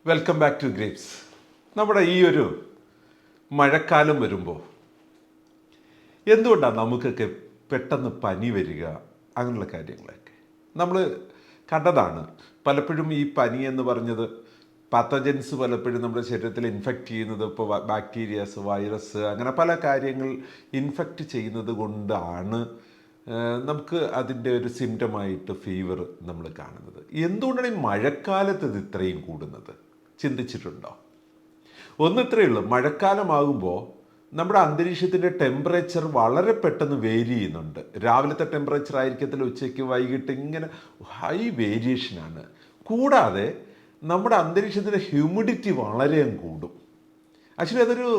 Welcome back to grapes. നമ്മുടെ ഈ ഒരു മഴക്കാലം വരുമ്പോൾ എന്തുകൊണ്ടാണ് നമുക്കൊക്കെ പെട്ടെന്ന് പനി വരിക, അങ്ങനെയുള്ള കാര്യങ്ങളൊക്കെ നമ്മൾ കണ്ടതാണ്. പലപ്പോഴും ഈ പനി എന്ന് പറഞ്ഞത് പാത്തജൻസ് പലപ്പോഴും നമ്മുടെ ശരീരത്തിൽ ഇൻഫെക്റ്റ് ചെയ്യുന്നത്, ഇപ്പോൾ ബാക്ടീരിയാസ്, വൈറസ്, അങ്ങനെ പല കാര്യങ്ങൾ ഇൻഫെക്റ്റ് ചെയ്യുന്നത് കൊണ്ടാണ് നമുക്ക് അതിൻ്റെ ഒരു സിംറ്റമായിട്ട് ഫീവർ നമ്മൾ കാണുന്നത്. എന്തുകൊണ്ടാണ് ഈ മഴക്കാലത്ത് ഇത് ഇത്രയും കൂടുന്നത് ചിന്തിച്ചിട്ടുണ്ടോ? ഒന്നിത്രയേ ഉള്ളൂ, മഴക്കാലമാകുമ്പോൾ നമ്മുടെ അന്തരീക്ഷത്തിൻ്റെ ടെമ്പറേച്ചർ വളരെ പെട്ടെന്ന് വേരി ചെയ്യുന്നുണ്ട്. രാവിലത്തെ ടെമ്പറേച്ചർ ആയിരിക്കത്തില്ല, ഉച്ചയ്ക്ക് വൈകിട്ട് ഇങ്ങനെ ഹൈ വേരിയേഷനാണ്. കൂടാതെ നമ്മുടെ അന്തരീക്ഷത്തിൻ്റെ ഹ്യൂമിഡിറ്റി വളരെ കൂടും. ആക്ച്വലി അതൊരു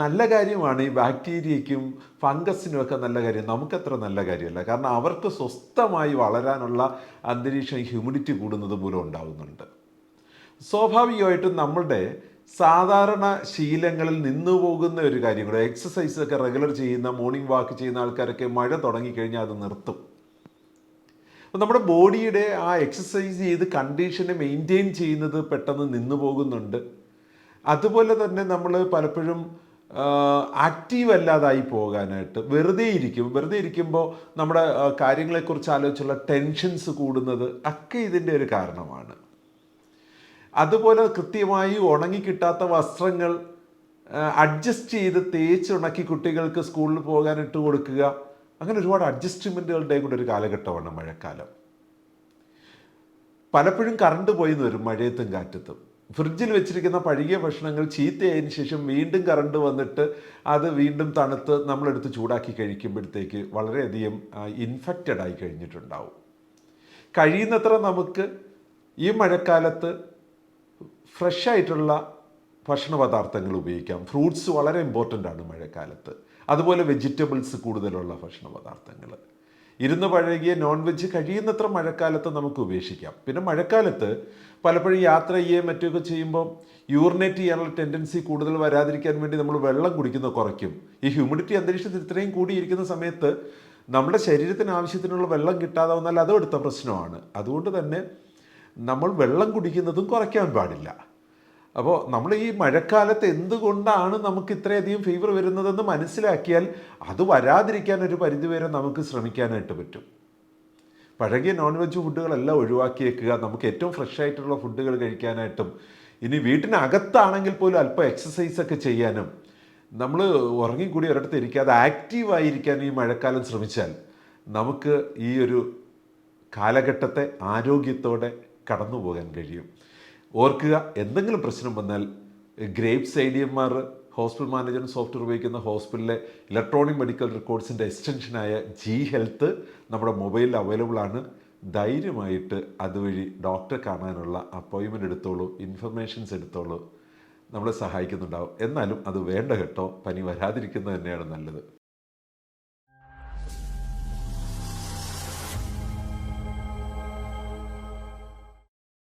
നല്ല കാര്യമാണ്. ഈ ബാക്ടീരിയയ്ക്കും ഫംഗസിനും ഒക്കെ നല്ല കാര്യം, നമുക്കത്ര നല്ല കാര്യമല്ല. കാരണം അവർക്ക് സ്വസ്ഥമായി വളരാനുള്ള അന്തരീക്ഷം ഹ്യൂമിഡിറ്റി കൂടുന്നത് മൂലം ഉണ്ടാകുന്നുണ്ട്. സ്വാഭാവികമായിട്ടും നമ്മളുടെ സാധാരണ ശീലങ്ങളിൽ നിന്നു പോകുന്ന ഒരു കാര്യം കൂടെ, എക്സസൈസൊക്കെ റെഗുലർ ചെയ്യുന്ന, മോർണിംഗ് വാക്ക് ചെയ്യുന്ന ആൾക്കാരൊക്കെ മഴ തുടങ്ങിക്കഴിഞ്ഞാൽ അത് നിർത്തും. അപ്പോൾ നമ്മുടെ ബോഡിയുടെ ആ എക്സസൈസ് ചെയ്ത് കണ്ടീഷനെ മെയിൻറ്റെയിൻ ചെയ്യുന്നത് പെട്ടെന്ന് നിന്നു പോകുന്നുണ്ട്. അതുപോലെ തന്നെ നമ്മൾ പലപ്പോഴും ആക്റ്റീവ് അല്ലാതായി പോകാനായിട്ട് വെറുതെ ഇരിക്കുമ്പോൾ നമ്മുടെ കാര്യങ്ങളെക്കുറിച്ച് ആലോചിച്ചുള്ള ടെൻഷൻസ് കൂടുന്നത് ഒക്കെ ഇതിൻ്റെ ഒരു കാരണമാണ്. അതുപോലെ കൃത്യമായി ഉണങ്ങിക്കിട്ടാത്ത വസ്ത്രങ്ങൾ അഡ്ജസ്റ്റ് ചെയ്ത് തേച്ചുണക്കി കുട്ടികൾക്ക് സ്കൂളിൽ പോകാൻ ഇട്ട് കൊടുക്കുക, അങ്ങനെ ഒരുപാട് അഡ്ജസ്റ്റ്മെൻറ്റുകളുടെയും കൂടെ ഒരു കാലഘട്ടമാണ് മഴക്കാലം. പലപ്പോഴും കറണ്ട് പോയിന്ന് വരും മഴയത്തും കാറ്റത്തും. ഫ്രിഡ്ജിൽ വെച്ചിരിക്കുന്ന പഴകിയ ഭക്ഷണങ്ങൾ ചീത്തയായതിനു ശേഷം വീണ്ടും കറണ്ട് വന്നിട്ട് അത് വീണ്ടും തണുത്ത് നമ്മളെടുത്ത് ചൂടാക്കി കഴിക്കുമ്പോഴത്തേക്ക് വളരെയധികം ഇൻഫെക്റ്റഡ് ആയി കഴിഞ്ഞിട്ടുണ്ടാവും. കഴിയുന്നത്ര നമുക്ക് ഈ മഴക്കാലത്ത് ഫ്രഷ് ആയിട്ടുള്ള ഭക്ഷണ പദാർത്ഥങ്ങൾ ഉപയോഗിക്കാം. ഫ്രൂട്ട്സ് വളരെ ഇമ്പോർട്ടൻ്റ് ആണ് മഴക്കാലത്ത്. അതുപോലെ വെജിറ്റബിൾസ് കൂടുതലുള്ള ഭക്ഷണ പദാർത്ഥങ്ങൾ. ഇരുന്ന് പഴകിയ നോൺ വെജ് കഴിയുന്നത്ര മഴക്കാലത്ത് നമുക്ക് ഉപേക്ഷിക്കാം. പിന്നെ മഴക്കാലത്ത് പലപ്പോഴും യാത്ര ചെയ്യുകയും മറ്റുമൊക്കെ ചെയ്യുമ്പോൾ യൂറിനേറ്റ് ചെയ്യാനുള്ള ടെൻഡൻസി കൂടുതൽ വരാതിരിക്കാൻ വേണ്ടി നമ്മൾ വെള്ളം കുടിക്കുന്നത് കുറയ്ക്കും. ഈ ഹ്യൂമിഡിറ്റി അന്തരീക്ഷത്തിൽ ഇത്രയും കൂടിയിരിക്കുന്ന സമയത്ത് നമ്മുടെ ശരീരത്തിന് ആവശ്യത്തിനുള്ള വെള്ളം കിട്ടാതെ വന്നാൽ അതും അടുത്ത പ്രശ്നമാണ്. അതുകൊണ്ട് തന്നെ നമ്മൾ വെള്ളം കുടിക്കുന്നതും കുറയ്ക്കാൻ പാടില്ല. അപ്പോൾ നമ്മൾ ഈ മഴക്കാലത്ത് എന്തുകൊണ്ടാണ് നമുക്ക് ഇത്രയധികം ഫീവർ വരുന്നതെന്ന് മനസ്സിലാക്കിയാൽ അത് വരാതിരിക്കാൻ ഒരു പരിധിവരെ നമുക്ക് ശ്രമിക്കാനായിട്ട് പറ്റും. പഴകിയ നോൺ വെജ് ഫുഡുകളെല്ലാം ഒഴിവാക്കിയേക്കുക, നമുക്ക് ഏറ്റവും ഫ്രഷ് ആയിട്ടുള്ള ഫുഡുകൾ കഴിക്കാനായിട്ടും, ഇനി വീട്ടിനകത്താണെങ്കിൽ പോലും അല്പം എക്സസൈസൊക്കെ ചെയ്യാനും, നമ്മൾ ഉറങ്ങിക്കൂടി ഒരിടത്ത് ഇരിക്കാതെ ആക്റ്റീവായിരിക്കാൻ ഈ മഴക്കാലം ശ്രമിച്ചാൽ നമുക്ക് ഈ ഒരു കാലഘട്ടത്തെ ആരോഗ്യത്തോടെ കടന്നു പോകാൻ കഴിയും. ഓർക്കുക, എന്തെങ്കിലും പ്രശ്നം വന്നാൽ ഗ്രേപ്സ് ഐഡിയന്മാർ ഹോസ്പിറ്റൽ മാനേജ്മെൻറ്റ് സോഫ്റ്റ്വെയർ ഉപയോഗിക്കുന്ന ഹോസ്പിറ്റലിലെ ഇലക്ട്രോണിക് മെഡിക്കൽ റെക്കോർഡ്സിൻ്റെ എക്സ്റ്റൻഷനായ ജി ഹെൽത്ത് നമ്മുടെ മൊബൈലിൽ അവൈലബിൾ ആണ്. ധൈര്യമായിട്ട് അതുവഴി ഡോക്ടറെ കാണാനുള്ള അപ്പോയിൻമെൻറ്റ് എടുത്തോളൂ, ഇൻഫർമേഷൻസ് എടുത്തോളൂ. നമ്മളെ സഹായിക്കുന്നുണ്ടാവും. എന്നാലും അത് വേണ്ട കേട്ടോ, പനി വരാതിരിക്കുന്നത് തന്നെയാണ് നല്ലത്.